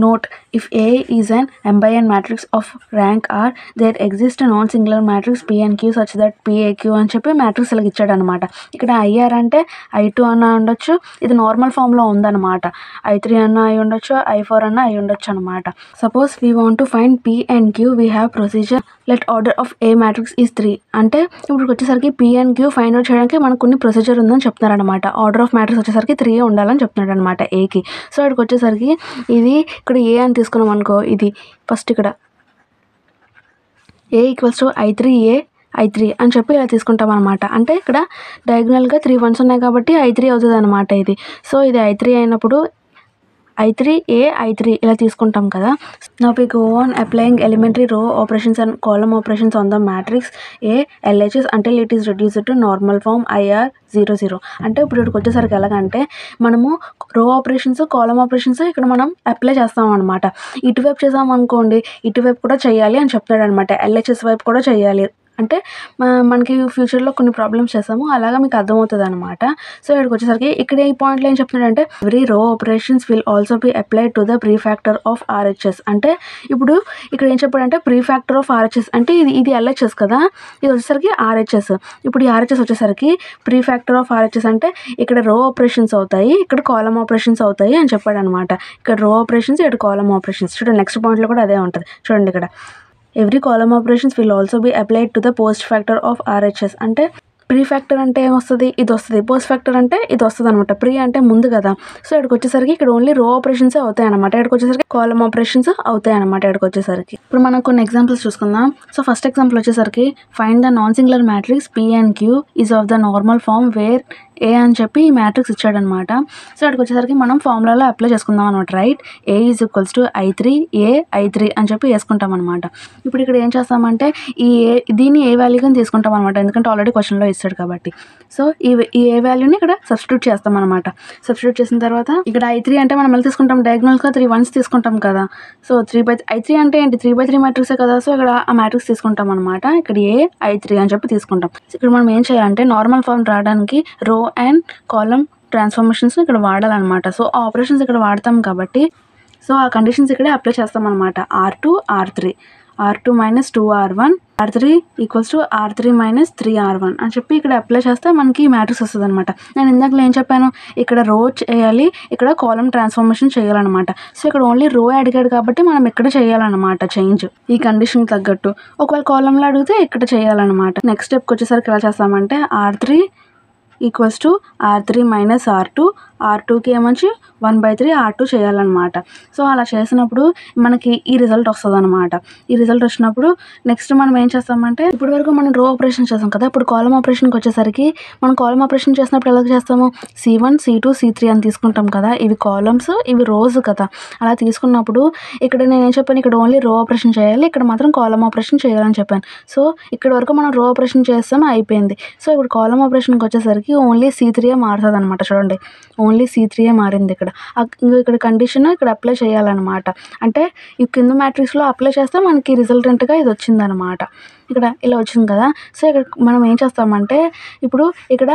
Note, if A is an m by n matrix of rank R, there exists a non-singular matrix P and Q such that PAQ అని చెప్పి matrix ఇలా ఇచ్చాడు అనమాట. ఇక్కడ IR అంటే I2 అన్న ఉండొచ్చు, ఇది నార్మల్ ఫామ్లో ఉందన్నమాట. I3 అన్న అయి ఉండొచ్చు, I4 అన్న అయి ఉండొచ్చు అనమాట. Suppose we want to find P and Q, we have procedure let order of A matrix is 3. అంటే ఇప్పుడు వచ్చేసరికి P and Q find out చేయడానికి మనకు కొన్ని ప్రొసీజర్ ఉందని చెప్తున్నారు అనమాట. ఆర్డర్ ఆఫ్ మ్యాట్రిక్స్ వచ్చేసరికి 3 ఉండాలని చెప్తున్నాడు అనమాట ఏకి. సో ఇక్కడికి వచ్చేసరికి ఇది ఇక్కడ ఏ అని తీసుకున్నాం అనుకో, ఇది ఫస్ట్ ఇక్కడ A = I3 అని చెప్పి ఇలా తీసుకుంటాం అనమాట. అంటే ఇక్కడ డయాగ్నల్గా 3 1s ఉన్నాయి కాబట్టి I3 అవుతుంది అనమాట ఇది. సో ఇది I3 అయినప్పుడు I3 A I3 ఇలా తీసుకుంటాం కదా. Now we go on applying elementary row operations and column operations on the matrix A LHS until it is reduced to normal form IR 0 0. అంటే ఇప్పుడు ఇక్కడికి వచ్చేసరికి ఎలాగంటే మనము రో ఆపరేషన్స్ కాలమ్ ఆపరేషన్స్ ఇక్కడ మనం అప్లై చేస్తాం అనమాట. ఇటువైపు చేసాం అనుకోండి, ఇటువైపు కూడా చేయాలి అని చెప్తాడు అనమాట. LHS వైపు కూడా చేయాలి అంటే మనకి ఫ్యూచర్లో కొన్ని ప్రాబ్లమ్స్ చేస్తాము, అలాగా మీకు అర్థమవుతుంది అనమాట. సో ఇక్కడికి వచ్చేసరికి ఇక్కడ ఈ పాయింట్లో ఏం చెప్తున్నాడంటే ఎవ్రీ రో operations will also be applied to the pre factor of RHS. అంటే ఇప్పుడు ఇక్కడ ఏం చెప్పాడంటే ప్రీ ఫ్యాక్టర్ ఆఫ్ RHS అంటే ఇది LHS కదా, ఇది వచ్చేసరికి RHS. ఇప్పుడు ఈ RHS వచ్చేసరికి ప్రీ ఫ్యాక్టర్ ఆఫ్ RHS అంటే ఇక్కడ రో ఆపరేషన్స్ అవుతాయి, ఇక్కడ కాలమ్ ఆపరేషన్స్ అవుతాయి అని చెప్పాడు అనమాట. ఇక్కడ రో ఆపరేషన్స్, ఇక్కడ కాలమ్ ఆపరేషన్స్. చూడండి నెక్స్ట్ పాయింట్లో కూడా అదే ఉంటుంది. చూడండి ఇక్కడ every column operations will also be applied to the post factor of RHS. అంటే ప్రీ ఫ్యాక్టర్ అంటే ఏమొస్తుంది, ఇది వస్తుంది. పోస్ట్ ఫ్యాక్టర్ అంటే ఇది వస్తుంది అనమాట. ప్రీ అంటే ముందు కదా. సో ఇక్కడికి వచ్చేసరికి ఇక్కడ ఓన్లీ రో ఆపరేషన్స్ అవుతాయి అనమాట. ఇక్కడికి వచ్చేసరికి కాలమ్ ఆపరేషన్స్ అవుతాయి అనమాట. ఇక్కడికి వచ్చేసరికి ఇప్పుడు మనం కొన్ని ఎగ్జాంపుల్స్ చూసుకుందాం. సో ఫస్ట్ ఎగ్జాంపుల్ వచ్చేసరికి find the non singular matrix P and Q is of the normal form where A అని చెప్పి ఈ మ్యాట్రిక్స్ ఇచ్చాడనమాట. సో ఇక్కడికి వచ్చేసరికి మనం ఫార్ములాలో అప్లై చేసుకుందాం అనమాట. రైట్, A = I3 అని చెప్పి వేసుకుంటాం అనమాట. ఇప్పుడు ఇక్కడ ఏం చేస్తామంటే దీన్ని ఏ వాల్యూగా తీసుకుంటాం అనమాట, ఎందుకంటే ఆల్రెడీ క్వశ్చన్లో ఇస్తాడు కాబట్టి. సో ఈ ఏ వాల్యూని ఇక్కడ సబ్స్టిట్యూట్ చేస్తాం అనమాట. సబ్స్టిట్యూట్ చేసిన తర్వాత ఇక్కడ I3 అంటే మనం ఎలా తీసుకుంటాం, డయాగ్నల్గా 3 1s తీసుకుంటాం కదా. సో I3 అంటే ఏంటి, 3/3 మ్యాట్రిక్సే కదా. సో ఇక్కడ ఆ మ్యాట్రిక్స్ తీసుకుంటాం అనమాట. ఇక్కడ A I3 అని చెప్పి తీసుకుంటాం. ఇక్కడ మనం ఏం చేయాలంటే నార్మల్ ఫామ్ రావడానికి రో అండ్ కాలమ్ ట్రాన్స్ఫర్మేషన్స్ ఇక్కడ వాడాలన్నమాట. సో ఆపరేషన్స్ ఇక్కడ వాడతాం కాబట్టి సో ఆ కండిషన్స్ ఇక్కడే అప్లై చేస్తాం అనమాట. R2 R3 R2 - 2R1 R3 = R3 - 3R1 అని చెప్పి ఇక్కడ అప్లై చేస్తే మనకి మ్యాట్రిక్స్ వస్తుంది అనమాట. నేను ఇందాక ఏం చెప్పాను, ఇక్కడ రో చేయాలి, ఇక్కడ కాలమ్ ట్రాన్స్ఫర్మేషన్ చేయాలన్నమాట. సో ఇక్కడ ఓన్లీ రో అడిగాడు కాబట్టి మనం ఇక్కడ చేయాలన్నమాట చేంజ్ ఈ కండిషన్ తగ్గట్టు. ఒకవేళ కాలంలో అడిగితే ఇక్కడ చేయాలన్నమాట. నెక్స్ట్ స్టెప్కి వచ్చేసరికి ఎలా చేస్తామంటే R3 = R3 - R2 R2కి ఏమొచ్చి 1/3 R2 చేయాలన్నమాట. సో అలా చేసినప్పుడు మనకి ఈ రిజల్ట్ వస్తుంది అనమాట. ఈ రిజల్ట్ వచ్చినప్పుడు నెక్స్ట్ మనం ఏం చేస్తామంటే ఇప్పటి వరకు మనం రో ఆపరేషన్ చేస్తాం కదా. ఇప్పుడు కాలమ్ ఆపరేషన్కి వచ్చేసరికి మనం కాలమ్ ఆపరేషన్ చేసినప్పుడు ఎలా చేస్తాము, C1 C2 C3 అని తీసుకుంటాం కదా. ఇవి కాలమ్స్, ఇవి రోస్ కదా. అలా తీసుకున్నప్పుడు ఇక్కడ నేను ఏం చెప్పాను, ఇక్కడ ఓన్లీ రో ఆపరేషన్ చేయాలి, ఇక్కడ మాత్రం కాలమ్ ఆపరేషన్ చేయాలని చెప్పాను. సో ఇక్కడ వరకు మనం రో ఆపరేషన్ చేస్తాం, అయిపోయింది. సో ఇప్పుడు కాలమ్ ఆపరేషన్కి వచ్చేసరికి ఓన్లీ C3 మారుతుంది అనమాట. చూడండి ఓన్లీ C3 మారింది. ఇక్కడ కండిషన్ ఇక్కడ అప్లై చేయాలన్నమాట. అంటే ఈ కింద మ్యాట్రిక్స్లో అప్లై చేస్తే మనకి రిజల్టెంట్గా ఇది వచ్చిందనమాట. ఇక్కడ ఇలా వచ్చింది కదా. సో ఇక్కడ మనం ఏం చేస్తామంటే ఇప్పుడు ఇక్కడ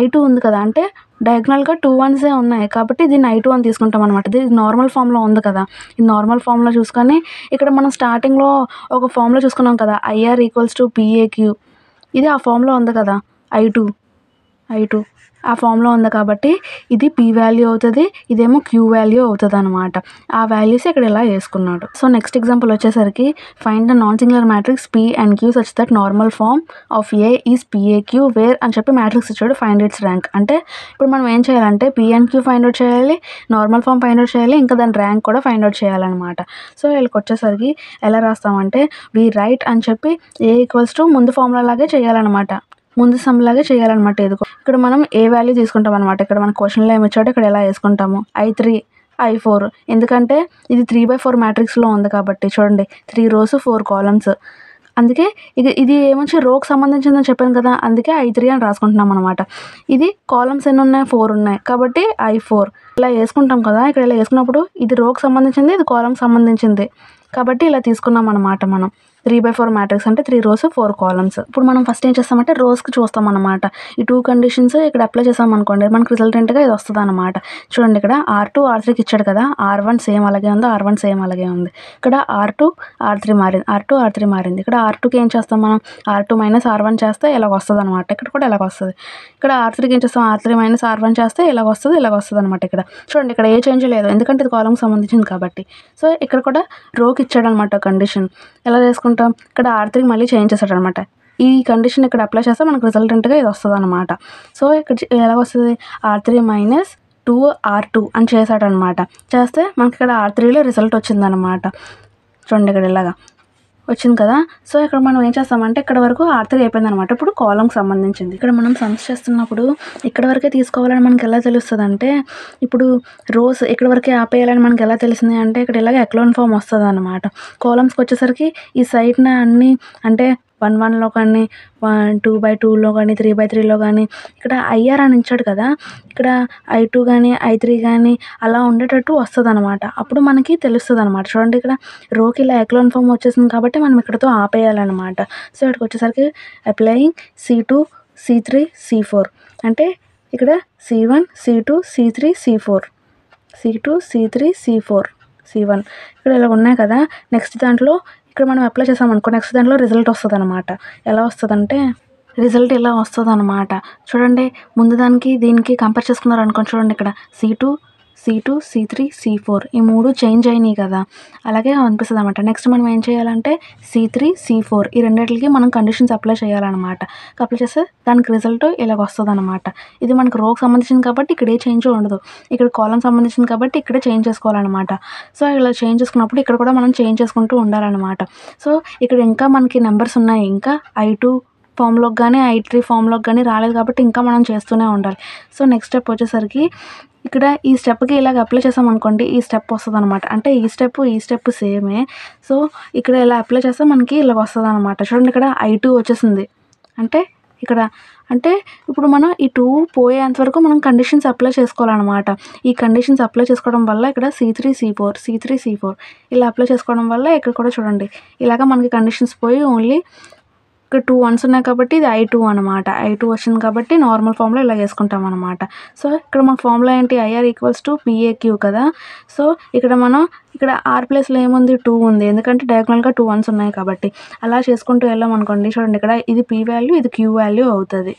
I2 ఉంది కదా, అంటే డయాగ్నల్గా 2 1s ఉన్నాయి కాబట్టి దీన్ని I2 అని తీసుకుంటాం అనమాట. ఇది నార్మల్ ఫామ్లో ఉంది కదా. ఈ నార్మల్ ఫామ్లో చూసుకొని ఇక్కడ మనం స్టార్టింగ్లో ఒక ఫామ్లో చూసుకున్నాం కదా, IR = PAQ. ఇది ఆ ఫామ్లో ఉంది కదా, I2 ఆ ఫామ్లో ఉంది కాబట్టి ఇది P వాల్యూ అవుతుంది, ఇదేమో Q వాల్యూ అవుతుంది అనమాట. ఆ వాల్యూస్ ఇక్కడ ఇలా వేసుకున్నాడు. సో నెక్స్ట్ ఎగ్జాంపుల్ వచ్చేసరికి find the non singular matrix P and Q such that normal form of A is PAQ where అని చెప్పి మ్యాట్రిక్స్ ఇచ్చాడు. Find its rank. అంటే ఇప్పుడు మనం ఏం చేయాలంటే P and Q find out చేయాలి, నార్మల్ ఫామ్ ఫైండ్ అవుట్ చేయాలి, ఇంకా దాని ర్యాంక్ కూడా ఫైండ్ అవుట్ చేయాలన్నమాట. సో వీళ్ళకి వచ్చేసరికి ఎలా రాస్తామంటే వి రైట్ అని చెప్పి A = ముందు ఫార్ములా లాగే చేయాలన్నమాట. ముందు సమ్ లాగే చేయాలన్నమాట. ఇక్కడ మనం ఏ వాల్యూ తీసుకుంటాం అనమాట. ఇక్కడ మన క్వశ్చన్లో ఏమి ఇచ్చాడో ఇక్కడ ఎలా వేసుకుంటాము, I3 I4. ఎందుకంటే ఇది 3/4 మ్యాట్రిక్స్లో ఉంది కాబట్టి. చూడండి 3 rows 4 columns. అందుకే ఇది ఏమొచ్చి రోకి సంబంధించిందని చెప్పాను కదా, అందుకే I3 అని రాసుకుంటున్నాం అనమాట. ఇది కాలమ్స్ ఎన్ని ఉన్నాయి, 4 ఉన్నాయి కాబట్టి I4 ఇలా వేసుకుంటాం కదా. ఇక్కడ ఇలా వేసుకున్నప్పుడు ఇది రోకి సంబంధించింది, ఇది కాలమ్కి సంబంధించింది కాబట్టి ఇలా తీసుకున్నాం అనమాట మనం. 3/4 మ్యాట్రిక్స్ అంటే 3 rows 4 columns. ఇప్పుడు మనం ఫస్ట్ ఏం చేస్తామంటే రోస్కి చూస్తాం అనమాట. ఈ 2 కండిషన్స్ ఇక్కడ అప్లై చేసామనుకోండి మనకు రిజల్టెంట్గా ఇది వస్తుంది అనమాట. చూడండి ఇక్కడ R2 R3కి ఇచ్చాడు కదా, R1 సేమ్ అలాగే ఉంది, R1 సేమ్ అలాగే ఉంది. ఇక్కడ R2 R3 మారింది, R2 R3 మారింది. ఇక్కడ R2కి ఏం చేస్తాం మనం, R2 మైనస్ R1 చేస్తే ఇలాగ వస్తుంది అనమాట. ఇక్కడ కూడా ఇలాగ వస్తుంది. ఇక్కడ R3కి ఏం చేస్తాం, R3 మైనస్ R1 చేస్తే ఇలాగ వస్తుంది అనమాట. ఇక్కడ చూడండి ఇక్కడ ఏ చేంజ్ లేదు, ఎందుకంటే ఇది కాలంకి సంబంధించింది కాబట్టి. సో ఇక్కడ కూడా రోకి ఇచ్చాడు అనమాట కండిషన్. ఎలా చేసుకుంటాం, ఇక్కడ R3 మళ్ళీ చేంజ్ చేశాడు అనమాట. ఈ కండిషన్ ఇక్కడ అప్లై చేస్తే మనకు రిజల్టెంట్గా ఇది వస్తుంది అనమాట. సో ఇక్కడ ఎలా వస్తుంది, R3 మైనస్ 2R2 అని చేశాడు అనమాట. చేస్తే మనకి ఇక్కడ R3లో రిజల్ట్ వచ్చిందనమాట. చూడండి ఇక్కడ ఇలాగా వచ్చింది కదా. సో ఇక్కడ మనం ఏం చేస్తామంటే ఇక్కడ వరకు R3 అయిపోయింది అనమాట. ఇప్పుడు కాలంకి సంబంధించింది. ఇక్కడ మనం సమ్స్ చేస్తున్నప్పుడు ఇక్కడ వరకే తీసుకోవాలని మనకి ఎలా తెలుస్తుంది అంటే, ఇప్పుడు రోస్ ఇక్కడ వరకే ఆపేయాలని మనకి ఎలా తెలిసింది అంటే ఇక్కడ ఇలాగ ఎక్లోన్ ఫామ్ వస్తుంది అనమాట. కాలమ్స్కి వచ్చేసరికి ఈ సైడ్న అన్నీ అంటే 1/1లో కానీ 2/2లో కానీ 3/3లో కానీ ఇక్కడ IR అని ఇచ్చాడు కదా, ఇక్కడ I2 కానీ I3 కానీ అలా ఉండేటట్టు వస్తుంది అనమాట. అప్పుడు మనకి తెలుస్తుంది అనమాట. చూడండి ఇక్కడ రోకి ఇలా ఎక్లోన్ ఫామ్ వచ్చేసింది కాబట్టి మనం ఇక్కడతో ఆపేయాలన్నమాట. సో ఇక్కడికి వచ్చేసరికి అప్లయింగ్ C2 C3 C4 అంటే ఇక్కడ C1 C2 C3 C4 C2 C3 C4 C1 ఇక్కడ ఇలా ఉన్నాయి కదా. నెక్స్ట్ దాంట్లో ఇక్కడ మనం అప్లై చేసామనుకో నెక్స్ట్ దాంట్లో రిజల్ట్ వస్తుంది అనమాట. ఎలా వస్తుందంటే రిజల్ట్ ఇలా వస్తుంది అనమాట. చూడండి ముందు దానికి దీనికి కంపేర్ చేసుకున్నారు అనుకోండి. చూడండి ఇక్కడ C2 C3 C4 ఈ 3 చేంజ్ అయినాయి కదా, అలాగే అనిపిస్తుంది అనమాట. నెక్స్ట్ మనం ఏం చేయాలంటే C3 C4 ఈ రెండింటికి మనం కండిషన్స్ అప్లై చేయాలన్నమాట. అప్లై చేస్తే దానికి రిజల్ట్ ఇలాగ వస్తుంది అనమాట. ఇది మనకు రోకి సంబంధించింది కాబట్టి ఇక్కడ ఏ చేంజ్ ఉండదు, ఇక్కడ కాలం సంబంధించింది కాబట్టి ఇక్కడ చేంజ్ చేసుకోవాలన్నమాట. సో ఇలా చేంజ్ చేసుకున్నప్పుడు ఇక్కడ కూడా మనం చేంజ్ చేసుకుంటూ ఉండాలన్నమాట. సో ఇక్కడ ఇంకా మనకి నెంబర్స్ ఉన్నాయి, ఇంకా I2 ఫామ్లోకి కానీ I3 ఫామ్లోకి కానీ రాలేదు కాబట్టి ఇంకా మనం చేస్తూనే ఉండాలి. సో నెక్స్ట్ స్టెప్ వచ్చేసరికి ఇక్కడ ఈ స్టెప్కి ఇలాగ అప్లై చేసామనుకోండి ఈ స్టెప్ వస్తుంది అనమాట. అంటే ఈ స్టెప్ సేమే. సో ఇక్కడ ఇలా అప్లై చేస్తే మనకి ఇలా వస్తుంది అనమాట. చూడండి ఇక్కడ I2 వచ్చేసింది అంటే ఇక్కడ అంటే ఇప్పుడు మనం ఈ 2 పోయేంత వరకు మనం కండిషన్స్ అప్లై చేసుకోవాలన్నమాట. ఈ కండిషన్స్ అప్లై చేసుకోవడం వల్ల ఇక్కడ C3 C4 ఇలా అప్లై చేసుకోవడం వల్ల ఇక్కడ కూడా చూడండి ఇలాగ మనకి కండిషన్స్ పోయి ఓన్లీ ఇక్కడ 2 1s ఉన్నాయి కాబట్టి ఇది I2 అనమాట. I2 వచ్చింది కాబట్టి నార్మల్ ఫామ్లో ఇలా వేసుకుంటాం అనమాట. సో ఇక్కడ మన ఫార్ములా ఏంటి, IR = PAQ కదా. సో ఇక్కడ మనం ఇక్కడ R ప్లేస్లో ఏముంది 2 ఉంది, ఎందుకంటే డయాగ్నల్గా 2 1s ఉన్నాయి కాబట్టి. అలా చేసుకుంటూ వెళ్ళాం అనుకోండి. చూడండి ఇక్కడ ఇది P వాల్యూ ఇది Q వాల్యూ అవుతుంది.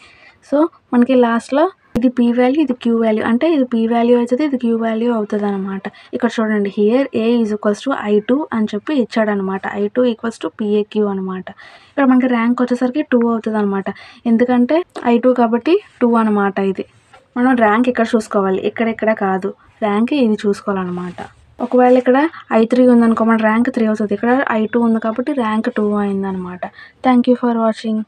సో మనకి లాస్ట్లో ఇది P వాల్యూ ఇది Q వాల్యూ అంటే ఇది P వాల్యూ అవుతుంది ఇది Q వాల్యూ అవుతుంది అనమాట. ఇక్కడ చూడండి హియర్ A = I2 అని చెప్పి ఇచ్చాడనమాట. I2 = PAQ అనమాట. ఇక్కడ మనకి ర్యాంక్ వచ్చేసరికి 2 అవుతుంది అనమాట. ఎందుకంటే I2 కాబట్టి 2 అనమాట. ఇది మనం ర్యాంక్ ఇక్కడ చూసుకోవాలి, ఇక్కడ కాదు, ర్యాంక్ ఇది చూసుకోవాలన్నమాట. ఒకవేళ ఇక్కడ I3 ఉందనుకో మన ర్యాంక్ 3 అవుతుంది. ఇక్కడ I2 ఉంది కాబట్టి ర్యాంక్ 2 అయిందనమాట. Thank you for watching.